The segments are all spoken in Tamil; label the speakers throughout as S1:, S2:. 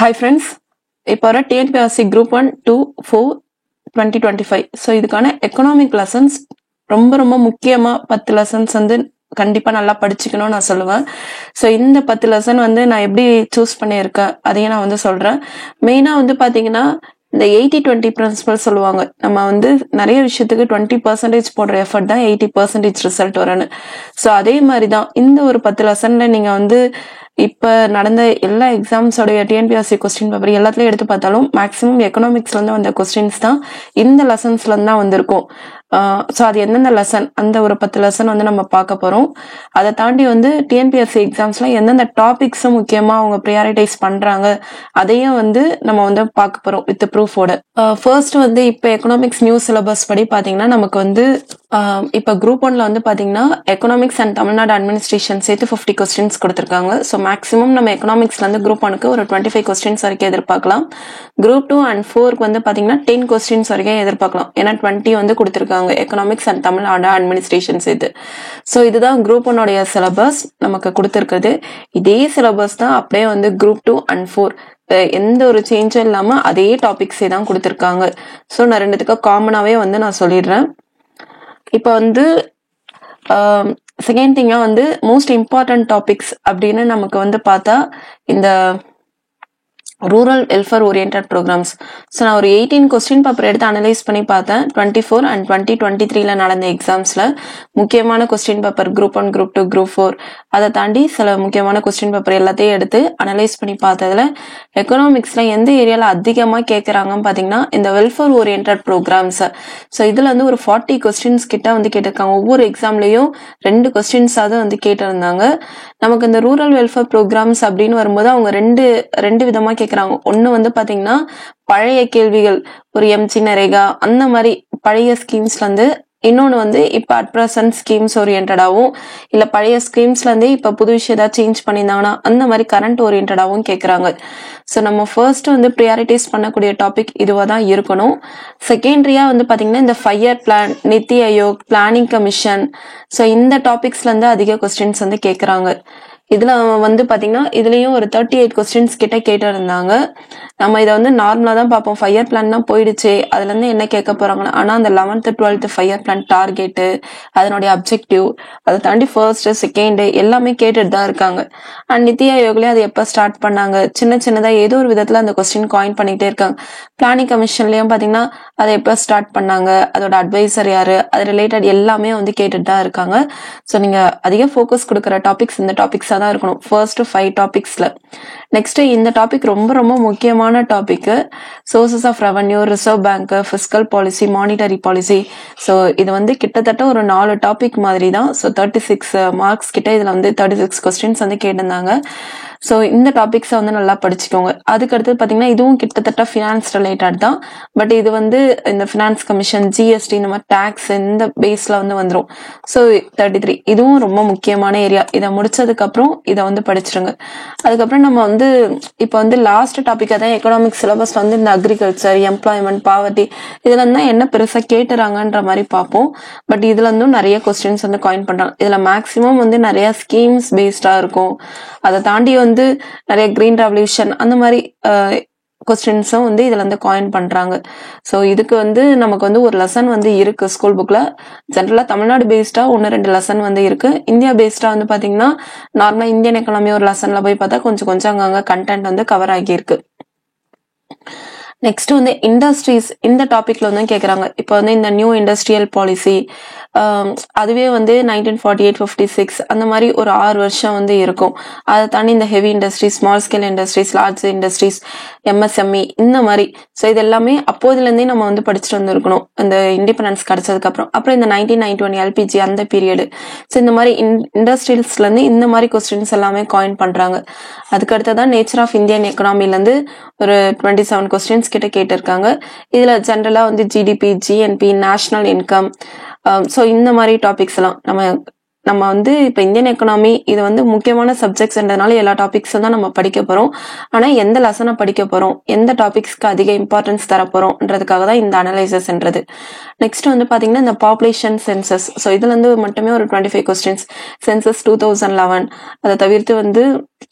S1: ஹாய் ஃப்ரெண்ட்ஸ், இப்போ வர டிஎன்பிஎஸ்சி குரூப் 1, 2, 4 2025. ஸோ இதுக்கான எக்கனாமிக் லெசன்ஸ் ரொம்ப ரொம்ப முக்கியமாக 10 லெசன்ஸ் வந்து கண்டிப்பாக நல்லா படிச்சுக்கணும்னு நான் சொல்லுவேன். ஸோ இந்த 10 லெசன் வந்து நான் எப்படி சூஸ் பண்ணியிருக்கேன் அதையும் நான் வந்து சொல்கிறேன். மெயினாக வந்து பார்த்தீங்கன்னா இந்த 80-20 பிரின்சிபல் சொல்லுவாங்க. நம்ம வந்து நிறைய விஷயத்துக்கு 20% போடுற எஃபர்ட் தான் 80% ரிசல்ட் வரணும். ஸோ அதே மாதிரி தான் இந்த ஒரு 10 லெசன்ல நீங்கள் வந்து இப்போ நடந்த எல்லா எக்ஸாம்ஸோடைய டிஎன்பிஎஸ்சி கொஸ்டின் பேப்பர் எல்லாத்துலயும் எடுத்து பார்த்தாலும் மேக்ஸிமம் எக்கனாமிக்ஸ்லேருந்து வந்த கொஸ்டின்ஸ் தான் இந்த லெசன்ஸ்லேருந்து தான் வந்திருக்கும். ஸோ அது எந்தெந்த லெசன், அந்த ஒரு 10 லெசன் வந்து நம்ம பார்க்க போகிறோம். அதை தாண்டி வந்து டிஎன்பிஎஸ்சி எக்ஸாம்ஸ்ல எந்தெந்த டாபிக்ஸும் முக்கியமாக அவங்க ப்ரியாரிட்டைஸ் பண்ணுறாங்க அதையும் வந்து நம்ம வந்து பார்க்க போகிறோம் வித் ப்ரூஃபோட. ஃபர்ஸ்ட் வந்து இப்போ எக்கனாமிக்ஸ் நியூ சிலபஸ் படி பார்த்தீங்கன்னா நமக்கு வந்து இப்போ குரூப் 1ல வந்து பார்த்தீங்கன்னா எக்கனாமிக்ஸ் அண்ட் தமிழ்நாடு அட்மினிஸ்ட்ரேஷன் சேர்த்து 50 கொஸ்டின்ஸ் கொடுத்துருக்காங்க. ஸோ மேக்ஸிமம் நம்ம எக்கனாமிக்ஸ்லேருந்து குரூப் 1க்கு ஒரு 25 கொஸ்டின்ஸ் வரைக்கும் எதிர்பார்க்கலாம். குரூப் 2 and 4க்கு வந்து பார்த்தீங்கன்னா 10 கொஸ்டின்ஸ் வரைக்கும் எதிர்பார்க்கலாம். ஏன்னா 20 வந்து கொடுத்துருக்காங்க எக்கனாமிக்ஸ் அண்ட் தமிழ்நாடு அட்மினிஸ்ட்ரேஷன் சேர்த்து. ஸோ இதுதான் குரூப் 1உடைய சிலபஸ் நமக்கு கொடுத்துருக்குது. இதே சிலபஸ் தான் அப்படியே வந்து குரூப் 2 and 4 எந்த ஒரு சேஞ்சும் இல்லாம அதே டாபிக்ஸே தான் கொடுத்துருக்காங்க. ஸோ நான் ரெண்டுத்துக்கு காமனாவே வந்து நான் சொல்லிடுறேன். இப்போ வந்து செகண்ட் திங்கா வந்து மோஸ்ட் இம்பார்ட்டன்ட் டாபிக்ஸ் அப்படின்னு நமக்கு வந்து பார்த்தா இந்த rural welfare orient programs. So நான் ஒரு 18 கொஸ்டின் பேப்பர் எடுத்து அனலைஸ் பண்ணி பார்த்தேன். 24 and 2023 நடந்த எக்ஸாம்ஸ்ல முக்கியமான question paper group 1, group 2, group 4 அதை தாண்டி சில முக்கியமான கொஸ்டின் பேப்பர் எல்லாத்தையும் எடுத்து அனலைஸ் பண்ணி பார்த்ததுல எக்கனாமிக்ஸ்ல எந்த ஏரியால அதிகமாக கேட்குறாங்கன்னு பார்த்தீங்கன்னா இந்த வெல்ஃபேர் ஓரியன்ட் ப்ரோக்ராம்ஸ். ஸோ இதுல வந்து ஒரு 40 கொஸ்டின்ஸ் கிட்ட வந்து கேட்டிருக்காங்க. ஒவ்வொரு எக்ஸாம்லயும் 2 கொஸ்டின்ஸாவது வந்து கேட்டிருந்தாங்க. நமக்கு இந்த ரூரல் வெல்ஃபேர் ப்ரோக்ராம்ஸ் அப்படின்னு வரும்போது அவங்க ரெண்டு விதமா கேட்குறாங்க. ஒன்னு வந்து பாத்தீங்கன்னா பழைய கேள்விகள், ஒரு எம்ஜி நரேகா அந்த மாதிரி பழைய ஸ்கீம்ஸ்ல இருந்து, இன்னொன்னு வந்து இப்ப அட் பிரசன்ட் ஸ்கீம்ஸ் ஓரியன்டாவும், இல்ல பழைய ஸ்கீம்ஸ்ல இருந்து இப்ப புது விஷயம் ஏதாவது சேஞ்ச் பண்ணியிருந்தாங்கன்னா அந்த மாதிரி கரண்ட் ஓரியன்டாவும் கேட்கறாங்க. ஸோ நம்ம ஃபர்ஸ்ட் வந்து ப்ரியாரிட்டைஸ் பண்ணக்கூடிய டாபிக் இதுவா தான் இருக்கணும். செகண்டரியா வந்து பாத்தீங்கன்னா இந்த 5 year plan, NITI Aayog, planning commission, so இந்த டாபிக்ஸ்ல இருந்து அதிக கொஸ்டின்ஸ் வந்து கேட்கறாங்க. இதுல வந்து பாத்தீங்கன்னா இதுலயும் ஒரு 38 கொஸ்டின்ஸ் கிட்ட கேட்டு இருந்தாங்க. நம்ம இதை வந்து நார்மலா தான் பார்ப்போம். 5 year பிளான் தான் போயிடுச்சு, அதுல இருந்து என்ன கேட்க போறாங்கன்னா, ஆனா அந்த 11th 12th 5 year plan target, அதனுடைய அப்ஜெக்டிவ், அதை தாண்டி ஃபர்ஸ்ட் செகண்ட் எல்லாமே கேட்டுட்டு தான் இருக்காங்க. அண்ட் நித்தி ஆயோக்லயும் அது எப்ப ஸ்டார்ட் பண்ணாங்க, சின்னதா ஏதோ ஒரு விதத்துல அந்த கொஸ்டின் காயின் பண்ணிட்டே இருக்காங்க. பிளானிங் கமிஷன்லயும் பாத்தீங்கன்னா அதை எப்ப ஸ்டார்ட் பண்ணாங்க, அதோட அட்வைசர் யாரு, அது ரிலேட்டட் எல்லாமே வந்து கேட்டுட்டு தான் இருக்காங்க. ஸோ நீங்க அதிக ஃபோக்கஸ் கொடுக்குற டாபிக்ஸ் இந்த டாபிக்ஸா தான் இருக்கணும் ஃபர்ஸ்ட் 5 டாபிக்ஸ்ல. நெக்ஸ்ட் இந்த டாபிக் ரொம்ப ரொம்ப முக்கியமான topic, sources of revenue, reserve bank, fiscal policy, monetary policy. So இது வந்து கிட்டத்தட்ட ஒரு 4 டாபிக் மாதிரி தான். ஸோ 36 மார்க்ஸ் கிட்ட இதுல வந்து 36 கொஸ்டின்ஸ் வந்து கேட்டிருந்தாங்க. ஸோ இந்த டாபிக்ஸை வந்து நல்லா படிச்சுக்கோங்க. அதுக்கடுத்து பார்த்தீங்கன்னா இதுவும் கிட்டத்தட்ட ஃபினான்ஸ் ரிலேட்டட் தான். பட் இது வந்து இந்த ஃபினான்ஸ் கமிஷன், ஜிஎஸ்டி, இந்த மாதிரி டேக்ஸ் இந்த பேஸ்ல வந்து வந்துடும். ஸோ 33 இதுவும் ரொம்ப முக்கியமான ஏரியா. இதை முடிச்சதுக்கு அப்புறம் இதை வந்து படிச்சிருங்க. அதுக்கப்புறம் நம்ம வந்து இப்போ வந்து லாஸ்ட் டாபிக்கா தான் எக்கனாமிக் சிலபஸ் வந்து இந்த அக்ரிகல்ச்சர், எம்ப்ளாய்மெண்ட், பாவர்ட்டி இதுல இருந்தா என்ன பெருசா கேட்டுறாங்கன்ற மாதிரி பார்ப்போம். பட் இதுல இருந்தும் நிறைய கொஸ்டின்ஸ் வந்து காயின் பண்றாங்க. இதுல மேக்சிமம் வந்து நிறைய ஸ்கீம்ஸ் பேஸ்டா இருக்கும். அதை தாண்டி வந்து நிறைய கிரீன் ரெவல்யூஷன் அந்த மாதிரி கொஸ்டின்ஸும் வந்து இதுல இருந்து காயின் பண்றாங்க. ஸோ இதுக்கு வந்து நமக்கு வந்து ஒரு லெசன் வந்து இருக்கு ஸ்கூல் புக்ல. ஜென்ரலா தமிழ்நாடு பேஸ்டா 1-2 லெசன் வந்து இருக்கு. இந்தியா பேஸ்டா வந்து பாத்தீங்கன்னா நார்மலா இந்தியன் எக்கனாமி ஒரு லெசன்ல போய் பார்த்தா கொஞ்சம் அங்கங்க கண்டென்ட் வந்து கவர் ஆகியிருக்கு. நெக்ஸ்ட் வந்து இண்டஸ்ட்ரீஸ், இந்த டாபிக்ல வந்து கேட்கறாங்க. இப்போ வந்து இந்த நியூ இண்டஸ்ட்ரியல் பாலிசி அதுவே வந்து 1948-56 அந்த மாதிரி ஒரு 6 வருஷம் வந்து இருக்கும். அதை தாண்டி இந்த heavy industries, small scale industries, large industries, MSME இந்த மாதிரி. ஸோ இது எல்லாமே அப்போதுல இருந்தே நம்ம வந்து படிச்சுட்டு வந்துருக்கணும் இந்த இண்டிபெண்டன்ஸ் கிடைச்சதுக்கு அப்புறம் இந்த 1991 எல்பிஜி அந்த பீரியடு. ஸோ இந்த மாதிரி இண்டஸ்ட்ரியல்ஸ்ல இருந்து இந்த மாதிரி கொஸ்டின்ஸ் எல்லாமே காயின் பண்றாங்க. அதுக்கு அடுத்ததான் நேச்சர் ஆஃப் இந்தியன் எக்கனாமில இருந்து ஒரு 27 கொஸ்டின்ஸ் கிட்ட கேட்டிருக்காங்க. இதுல ஜென்ரலா வந்து GDP, GNB, national income, so இந்த மாதிரி டாபிக்ஸ் எல்லாம் நம்ம வந்து இப்ப இந்தியன் எக்கனாமி இது வந்து முக்கியமான சப்ஜெக்ட்ஸ்ன்றதுனால எல்லா டாபிக்ஸும் தான் நம்ம படிக்க போறோம். ஆனா எந்த லெசனை படிக்க போறோம், எந்த டாபிக்ஸ்க்கு அதிக இம்பார்ட்டன்ஸ் தர போறோம்ன்றதுக்காக தான் இந்த அனலைசஸ்ன்றது. நெக்ஸ்ட் வந்து பாத்தீங்கன்னா இந்த பாப்புலேஷன் சென்சஸ். ஸோ இதுல இருந்து மட்டுமே ஒரு 25 கொஸ்டின்ஸ். சென்சஸ் 2011, அதை தவிர்த்து வந்து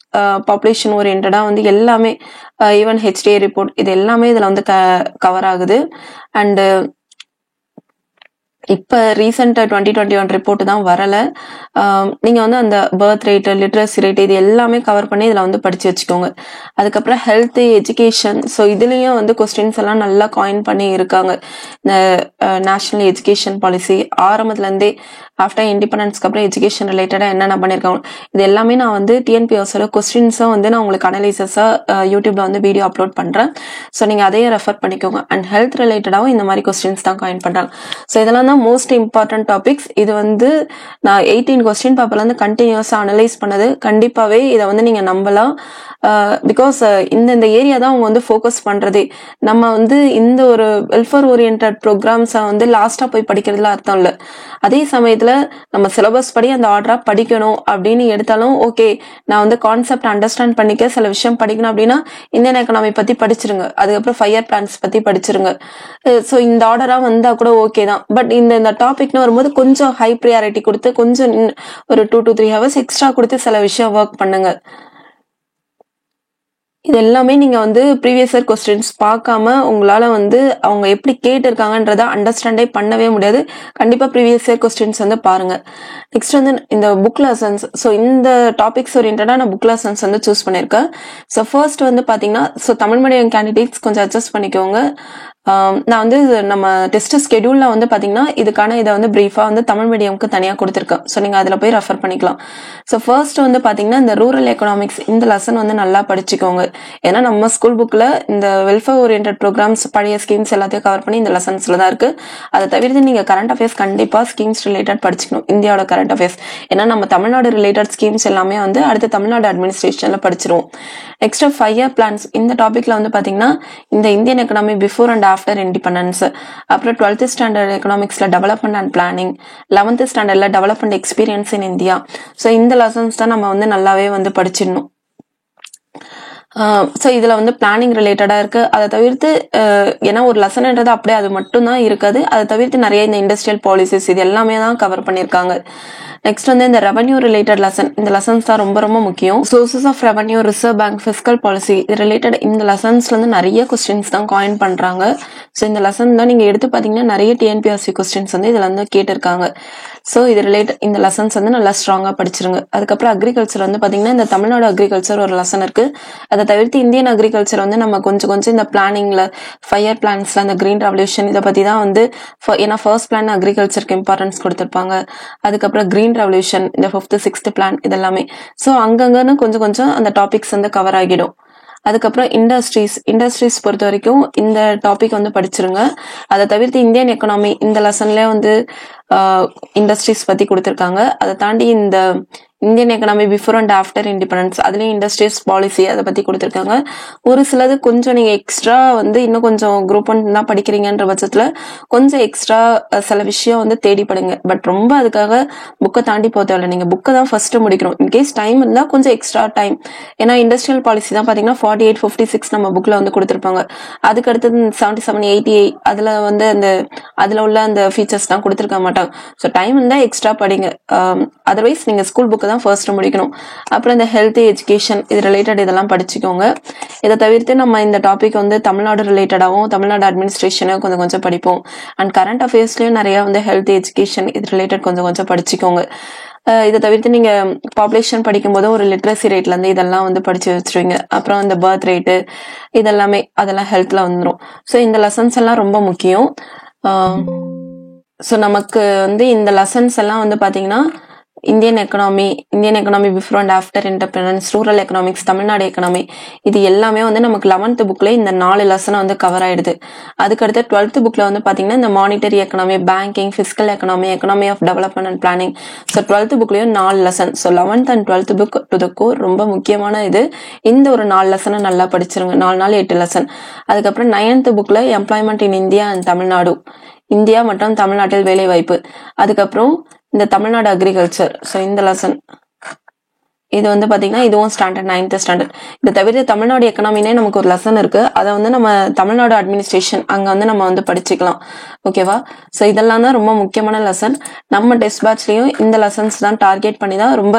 S1: பாப்புலேஷன் ஓரியன்டா வந்து எல்லாமே ஈவன் HTA ரிப்போர்ட் இது எல்லாமே இதுல வந்து கவர் ஆகுது. அண்ட் இப்ப ரீசெண்டா 2021 ரிப்போர்ட் தான் வரல. நீங்க வந்து அந்த பர்த் ரேட், லிட்ரஸி ரேட் இது எல்லாமே கவர் பண்ணி இதுல வந்து படிச்சு வச்சுக்கோங்க. அதுக்கப்புறம் ஹெல்த், எஜுகேஷன், ஸோ இதுலயும் வந்து கொஸ்டின்ஸ் எல்லாம் நல்லா காயின் பண்ணி இருக்காங்க. இந்த நேஷனல் எஜுகேஷன் பாலிசி ஆரம்பத்துல இருந்தே ஆஃப்டர் இண்டிபெண்டன்ஸ்க்கு அப்புறம் எஜுகேஷன் ரிலேட்டடா என்னென்ன பண்ணிருக்காங்க இது எல்லாமே நான் வந்து டிஎன்பிஎஸ்ஸோட கொஸ்டின்ஸும் வந்து நான் உங்களுக்கு அனலைசஸா யூடியூப்ல வந்து வீடியோ அப்லோட் பண்றேன். ஸோ நீங்க அதையே ரெஃபர் பண்ணிக்கோங்க. அண்ட் ஹெல்த் ரிலேட்டடாவும் இந்த மாதிரி கொஸ்டின்ஸ் தான் காயின் பண்றாங்க. ஸோ இதெல்லாம் தான் மோஸ்ட் இம்பார்ட்டன்ட் டாபிக்ஸ். இது வந்து நான் 18 கொஸ்டின் பேப்பர்ல இருந்து கண்டினியூஸா அனலைஸ் பண்ணது. கண்டிப்பாவே இதை வந்து நீங்க நம்பலாம். பிகாஸ் இந்த ஏரியா தான் அவங்க வந்து ஃபோக்கஸ் பண்றதே. நம்ம வந்து இந்த ஒரு வெல்ஃபேர் ஓரியன்ட் ப்ரோக்ராம்ஸை வந்து லாஸ்டா போய் படிக்கிறதுல அர்த்தம் இல்லை. அதே சமயத்துல நம்ம சிலபஸ் படி அந்த ஆர்டரா படிக்கணும் அப்படின்னு எடுத்தாலும் ஓகே, நான் வந்து கான்செப்ட் அண்டர்ஸ்டாண்ட் பண்ணிக்க சில விஷயம் படிக்கணும் அப்படின்னா இந்தியன் எக்கனாமி பத்தி படிச்சிருங்க. அதுக்கப்புறம் 5 இயர் பிளான்ஸ் பத்தி படிச்சிருங்க. ஸோ இந்த ஆர்டரா வந்தா கூட ஓகே தான். பட் இந்த டாபிக்னு வரும்போது கொஞ்சம் ஹை ப்ரியாரிட்டி கொடுத்து கொஞ்சம் ஒரு 2 to 3 hours எக்ஸ்ட்ரா கொடுத்து சில விஷயம் ஒர்க் பண்ணுங்க. இது எல்லாமே நீங்க வந்து ப்ரீவியஸ் இயர் கொஸ்டின்ஸ் பார்க்காம உங்களால வந்து அவங்க எப்படி கேட்டிருக்காங்கன்றத அண்டர்ஸ்டாண்டே பண்ணவே முடியாது. கண்டிப்பா ப்ரீவியஸ் இயர் கொஸ்டின்ஸ் வந்து பாருங்க. நெக்ஸ்ட் வந்து இந்த புக் லெசன்ஸ். ஸோ இந்த டாபிக்ஸ் ஓரியன்டா நான் புக் லெசன்ஸ் வந்து சூஸ் பண்ணிருக்கேன். ஸோ ஃபர்ஸ்ட் வந்து பாத்தீங்கன்னா தமிழ் மீடியம் கேண்டிடேட்ஸ் கொஞ்சம் அட்ஜஸ்ட் பண்ணிக்கோங்க. நான் வந்து நம்ம டெஸ்ட் ஸ்கெடியூல்ல வந்து பாத்தீங்கன்னா இதுக்கான இதை வந்து பிரீஃபா வந்து தமிழ் மீடியம்க்கு தனியா கொடுத்துருக்கேன். ஸோ நீங்க அதுல போய் ரெஃபர் பண்ணிக்கலாம். ஸோ ஃபர்ஸ்ட் வந்து பாத்தீங்கன்னா இந்த ரூரல் எக்கனாமிக்ஸ் இந்த லெசன் வந்து நல்லா படிச்சுக்கோங்க. ஏன்னா நம்ம ஸ்கூல் புக்ல இந்த வெல்ஃபேர் ஓரியன்ட் ப்ரோக்ராம்ஸ் பழைய ஸ்கீம்ஸ் எல்லாத்தையும் கவர் பண்ணி இந்த லெசன்ஸ்ல தான் இருக்கு. அதை தவிர்த்து நீங்க கரண்ட் அஃபேர்ஸ் கண்டிப்பா ஸ்கீம்ஸ் ரிலேட்டட் படிச்சுக்கணும். இந்தியாவோட கரண்ட் அஃபேர்ஸ், ஏன்னா நம்ம தமிழ்நாடு ரிலேட்டட் ஸ்கீம்ஸ் எல்லாமே வந்து அடுத்த தமிழ்நாடு அட்மினிஸ்ட்ரேஷன்ல படிச்சிருவோம். நெக்ஸ்ட் 5 இயர் பிளான்ஸ் இந்த டாபிக்ல வந்து பாத்தீங்கன்னா இந்த Indian economy before and after independence, அப்புறம் 12th ஸ்டாண்டர்ட் எக்கனாமிக்ஸ்ல டெவலப்மெண்ட் அண்ட் பிளானிங், 11th ஸ்டாண்டர்ட்ல development experience in India. So இந்த லெசன்ஸ் தான் நம்ம வந்து நல்லாவே வந்து படிச்சிடணும். ஸோ இதுல வந்து பிளானிங் ரிலேட்டடா இருக்கு. அதை தவிர்த்து ஏன்னா ஒரு லெசன்ன்றது அப்படியே அது மட்டும் தான் இருக்காது. அதை தவிர்த்து நிறைய இந்த இண்டஸ்ட்ரியல் பாலிசிஸ் இது எல்லாமே தான் கவர் பண்ணிருக்காங்க. நெக்ஸ்ட் வந்து இந்த ரெவன்யூ ரிலேட்டட் லெசன். இந்த லெசன்ஸ் தான் ரொம்ப ரொம்ப முக்கியம். Sources of revenue, reserve bank, fiscal policy இது ரிலேட்டட் இந்த லெசன்ஸ்ல இருந்து நிறைய கொஸ்டின்ஸ் தான் காயின் பண்றாங்க. ஸோ இந்த லெசன் தான் நீங்க எடுத்து பாத்தீங்கன்னா நிறைய டிஎன்பிஎஸ்சி கொஸ்டின்ஸ் வந்து இதுல வந்து கேட்டிருக்காங்க. ஸோ இது ரிலேட்டட் இந்த லெசன்ஸ் வந்து நல்லா ஸ்ட்ராங்கா படிச்சிருங்க. அதுக்கப்புறம் அக்ரிகல்ச்சர் வந்து பாத்தீங்கன்னா இந்த தமிழ்நாடு அக்ரிகல்ச்சர் ஒரு லெசன் இருக்கு. அதை தவிர்த்து இந்தியன் அக்ரிகல்ச்சர் வந்து நம்ம கொஞ்சம் இந்த பிளானிங்ல 5 இயர் பிளான்ஸ்ல அந்த கிரீன் ரெவல்யூஷன் இதை பத்தி தான் வந்து ஏன்னா ஃபர்ஸ்ட் பிளான் அக்ரிகல்ச்சருக்கு இம்பார்ட்டன்ஸ் கொடுத்திருப்பாங்க. அதுக்கப்புறம் கிரீன் ரெவல்யூஷன், இந்த 5th 6th பிளான் இதெல்லாமே. ஸோ அங்கங்கன்னு கொஞ்சம் அந்த டாபிக்ஸ் வந்து கவர் ஆகிடும். அதுக்கப்புறம் இண்டஸ்ட்ரீஸ் பொறுத்த வரைக்கும் இந்த டாபிக் வந்து படிச்சிருங்க. அதை தவிர்த்து இந்தியன் எக்கனாமி இந்த லெசன்ல வந்து இண்டஸ்ட்ரீஸ் பத்தி கொடுத்திருக்காங்க. அதை தாண்டி இந்த Indian economy before and after independence அதுலயும் இண்டஸ்ட்ரீஸ் பாலிசி அதை பத்தி கொடுத்திருக்காங்க. ஒரு சிலது கொஞ்சம் நீங்க எக்ஸ்ட்ரா வந்து இன்னும் கொஞ்சம் குரூப் 1 தான் படிக்கிறீங்கன்ற பட்சத்துல கொஞ்சம் எக்ஸ்ட்ரா சில விஷயம் வந்து தேடி படுங்க. பட் ரொம்ப அதுக்காக புக்கை தாண்டி போக தேவையில்லை. நீங்க புக்கை தான் ஃபர்ஸ்ட் முடிக்கணும். இன்கேஸ் டைம் இருந்தா கொஞ்சம் எக்ஸ்ட்ரா டைம், ஏன்னா இண்டஸ்ட்ரியல் பாலிசி தான் பாத்தீங்கன்னா 48, 56 நம்ம புக்ல வந்து கொடுத்திருப்பாங்க. அதுக்கு அடுத்தது 77, 88 அதுல வந்து அதுல உள்ள அந்த ஃபீச்சர்ஸ் தான் கொடுத்திருக்க மாட்டாங்க. ஸோ டைம் இருந்தா எக்ஸ்ட்ரா படிங்க. அதர்வைஸ் நீங்க ஸ்கூல் புக்கு தான் ஃபர்ஸ்ட் முடிக்கணும். அப்புறம் இந்த ஹெல்த், எஜுகேஷன் இது ரிலேட்டட் இதெல்லாம் படிச்சுக்கோங்க. இதை தவிர்த்து நம்ம இந்த டாபிக் வந்து தமிழ்நாடு ரிலேட்டடாகவும் தமிழ்நாடு அட்மினிஸ்ட்ரேஷனும் கொஞ்சம் படிப்போம். அண்ட் கரண்ட் அஃபேர்ஸ்லயும் நிறைய வந்து ஹெல்த், எஜுகேஷன் இது ரிலேட்டட் கொஞ்சம் படிச்சுக்கோங்க. இதை தவிர்த்து நீங்க பாப்புலேஷன் படிக்கும் போது ஒரு லிட்ரஸி ரேட்ல இருந்து இதெல்லாம் வந்து படிச்சு வச்சிருவீங்க. அப்புறம் இந்த பர்த் ரேட்டு இதெல்லாமே அதெல்லாம் ஹெல்த்ல வந்துடும். ஸோ இந்த லெசன்ஸ் எல்லாம் ரொம்ப முக்கியம். ஸோ நமக்கு வந்து இந்த லெசன்ஸ் எல்லாம் வந்து பாத்தீங்கன்னா Indian economy before and after independence, rural economics, Tamil Nadu economy இது எல்லாமே வந்து நமக்கு 11th புக்ல இந்த 4 லெசன் வந்து கவர் ஆயிடுது. அதுக்கடுத்து 12th புக்ல வந்து பாத்தீங்கன்னா இந்த monetary economy, banking, fiscal economy, economy of development and planning. So 12th புக்லயும் 4 lesson. So 11th and 12th book to the core ரொம்ப முக்கியமான இது. இந்த ஒரு 4 லெசனை நல்லா படிச்சிருங்க. 4 8 லெசன். அதுக்கப்புறம் 9th புக்ல employment in India and Tamil Nadu, India மற்றும் தமிழ்நாட்டில் வேலை வாய்ப்பு. அதுக்கப்புறம் இந்த தமிழ்நாடு அக்ரிகல்ச்சர். ஸோ இந்த லெசன் இது வந்து பாத்தீங்கன்னா இதுவும் ஸ்டாண்டர்ட் 9th ஸ்டாண்டர்ட். இதை தவிர தமிழ்நாடு எக்கனாமினே நமக்கு ஒரு லெசன் இருக்கு. அதை வந்து நம்ம தமிழ்நாடு அட்மினிஸ்ட்ரேஷன் அங்க வந்து நம்ம வந்து படிச்சுக்கலாம். ஓகேவா? ஸோ இதெல்லாம் தான் ரொம்ப முக்கியமான லெசன். நம்ம டெஸ்ட் பேட்ச்லயும் இந்த லெசன்ஸ் தான் டார்கெட் பண்ணி தான் ரொம்ப,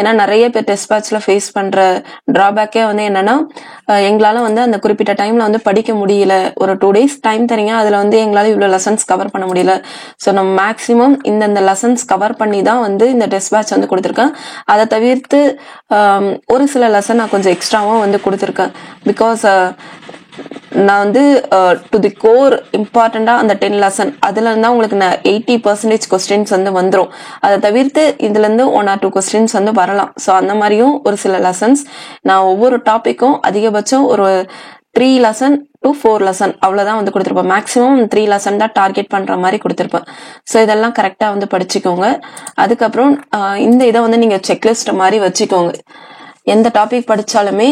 S1: ஏன்னா நிறைய பேர் டெஸ்ட் பேட்ச்ல ஃபேஸ் பண்ற டிராபேக்கே வந்து என்னன்னா, எங்களால வந்து அந்த குறிப்பிட்ட டைம்ல வந்து படிக்க முடியல. ஒரு 2 days டைம் தரீங்க, அதுல வந்து எங்களால இவ்வளவு லெசன்ஸ் கவர் பண்ண முடியல. ஸோ நம்ம மேக்சிமம் இந்த லெசன்ஸ் கவர் பண்ணி தான் வந்து இந்த டெஸ்ட் பேட்ச் வந்து கொடுத்துருக்கேன். அதை தவிர்த்து ஒரு சில லெசன் நான் கொஞ்சம் எக்ஸ்ட்ராவும் வந்து கொடுத்துருக்கேன். பிகாஸ் நான் வந்து டு தி கோர் இம்பார்ட்டண்டா அந்த 10 லெசன் அதுல இருந்தா உங்களுக்கு 80% கொஸ்டின்ஸ் வந்து வந்துடும். அதை தவிர்த்து இதுல இருந்து 1 or 2 கொஸ்டின்ஸ் வந்து வரலாம். ஸோ அந்த மாதிரியும் ஒரு சில லெசன்ஸ் நான் ஒவ்வொரு டாபிக்கும் அதிகபட்சம் ஒரு 3 lesson to 4 lesson அவ்வளவுதான் வந்து கொடுத்திருப்பேன். மேக்ஸிமம் 3 lesson தான் டார்கெட் பண்ற மாதிரி கொடுத்திருப்பேன். ஸோ இதெல்லாம் கரெக்டா வந்து படிச்சுக்கோங்க. அதுக்கப்புறம் இந்த இதை வந்து நீங்க செக்லிஸ்ட் மாதிரி வச்சுக்கோங்க. எந்த டாபிக் படிச்சாலுமே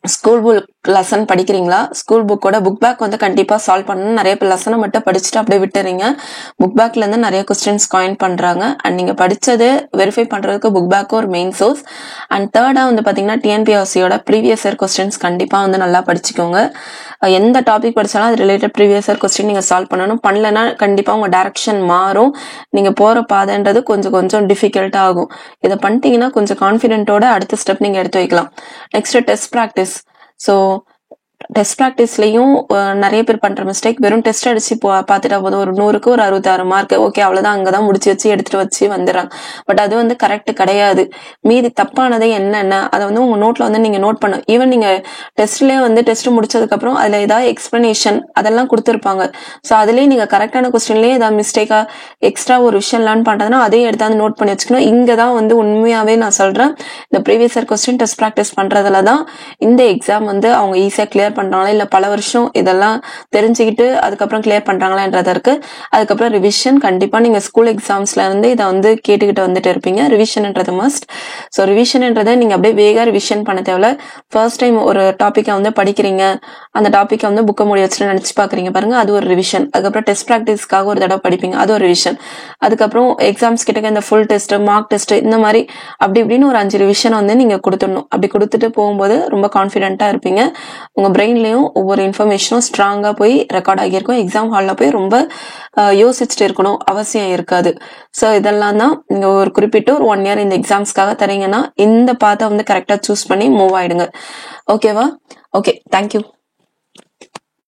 S1: ஸ்கூல் புக் லெசன் படிக்கிறீங்களா, ஸ்கூல் புக்கோட புக் பேக் வந்து கண்டிப்பா சால்வ் பண்ணணும். நிறைய பேர் லெசனை மட்டும் படிச்சுட்டு அப்படியே விட்டுறீங்க. புக் பேக்ல இருந்து நிறைய கொஸ்டின்ஸ் காயின் பண்றாங்க. அண்ட் நீங்க படிச்சது வெரிஃபை பண்றதுக்கு புக் பேக் ஒரு மெயின் சோர்ஸ். அண்ட் தேர்டா வந்து பாத்தீங்கன்னா டிஎன்பிஎஸ்சியோட ப்ரீவியஸ் இயர் கொஸ்டின்ஸ் கண்டிப்பா வந்து நல்லா படிச்சுக்கோங்க. எந்த டாபிக் படிச்சாலும் அது ரிலேட்டட் ப்ரீவியஸ் இயர் கொஸ்டின் நீங்க சால்வ் பண்ணணும். பண்ணலன்னா கண்டிப்பா உங்க டைரக்ஷன் மாறும். நீங்க போற பாதைன்றது கொஞ்சம் டிஃபிகல்ட் ஆகும். இதை பண்ணிட்டீங்கன்னா கொஞ்சம் கான்பிடென்ட்டோட அடுத்த ஸ்டெப் நீங்க எடுத்து வைக்கலாம். Next test practice. So test ப்ராக்டிஸ்லயும் நிறைய பேர் பண்ற மிஸ்டேக், வெறும் டெஸ்ட் அடிச்சு பாத்துட்டா போதும், ஒரு 100க்கு ஒரு 66 மார்க், ஓகே அவ்வளவுதான், அங்கதான் முடிச்சு வச்சு எடுத்துட்டு வச்சு வந்துடுறாங்க. பட் அது வந்து கரெக்ட் கிடையாது. மீதி தப்பானது என்னென்ன அதை வந்து உங்க நோட்ல வந்து நீங்க நோட் பண்ணும். ஈவன் நீங்க டெஸ்ட்லயே வந்து டெஸ்ட் முடிச்சதுக்கு அப்புறம் அதுல ஏதாவது எக்ஸ்பிளனேஷன் அதெல்லாம் கொடுத்துருப்பாங்க. ஸோ அதுலயே நீங்க கரெக்டான கொஸ்டின்லயே ஏதாவது மிஸ்டேக்கா எக்ஸ்ட்ரா ஒரு விஷயம் லேர்ன் பண்றதுன்னா அதையும் எடுத்தாந்து நோட் பண்ணி வச்சுக்கணும். இங்கதான் வந்து உண்மையாவே நான் சொல்றேன், இந்த previous year question test practice பண்றதுலதான் இந்த எக்ஸாம் வந்து அவங்க ஈஸியா கிளியர் பண்றாங்களா இல்ல பல வருஷம் இதெல்லாம் தெரிஞ்சுக்கிட்டு அதுக்கப்புறம் கிளியர் பண்றாங்களான்றது இருக்கு. அதுக்கப்புறம் ரிவிஷன் கண்டிப்பா நீங்க ஸ்கூல் எக்ஸாம்ஸ்ல இருந்து இதை வந்து கேட்டுக்கிட்டு வந்துட்டு இருப்பீங்க. ரிவிஷன்ன்றது மஸ்ட். ஸோ ரிவிஷன்ன்றதை நீங்க அப்படியே வேகா ரிவிஷன் பண்ண தேவையில்ல. ஃபர்ஸ்ட் டைம் ஒரு டாபிக்கை வந்து படிக்கிறீங்க, அந்த டாபிக்கை வந்து புக்கை மூடி வச்சுட்டு நினைச்சு பாக்குறீங்க பாருங்க, அது ஒரு ரிவிஷன். அதுக்கப்புறம் டெஸ்ட் ப்ராக்டிஸ்க்காக ஒரு தடவை படிப்பீங்க, அது ஒரு ரிவிஷன். அதுக்கப்புறம் எக்ஸாம்ஸ் கிட்ட இந்த ஃபுல் டெஸ்ட், மார்க் டெஸ்ட், இந்த மாதிரி அப்படி இப்படின்னு ஒரு 5 ரிவிஷன் வந்து நீங்க கொடுத்துடணும். அப்படி கொடுத்துட்டு போகும்போது ரொம்ப கான்பிடென்ட்டா இருப்பீங்க. உங்க பிரெயின்லயும் ஒவ்வொரு இன்ஃபர்மேஷனும் ஸ்ட்ராங்கா போய் ரெக்கார்ட் ஆகியிருக்கும். எக்ஸாம் ஹால்ல போய் ரொம்ப யோசிச்சுட்டு இருக்கணும் அவசியம் இருக்காது. ஸோ இதெல்லாம் தான் நீங்க ஒரு குறிப்பிட்டு ஒரு 1 year இந்த எக்ஸாம்ஸ்க்காக தரீங்கன்னா இந்த பாத்தை வந்து கரெக்டா சூஸ் பண்ணி மூவ் ஆயிடுங்க. ஓகேவா? Okay, thank you.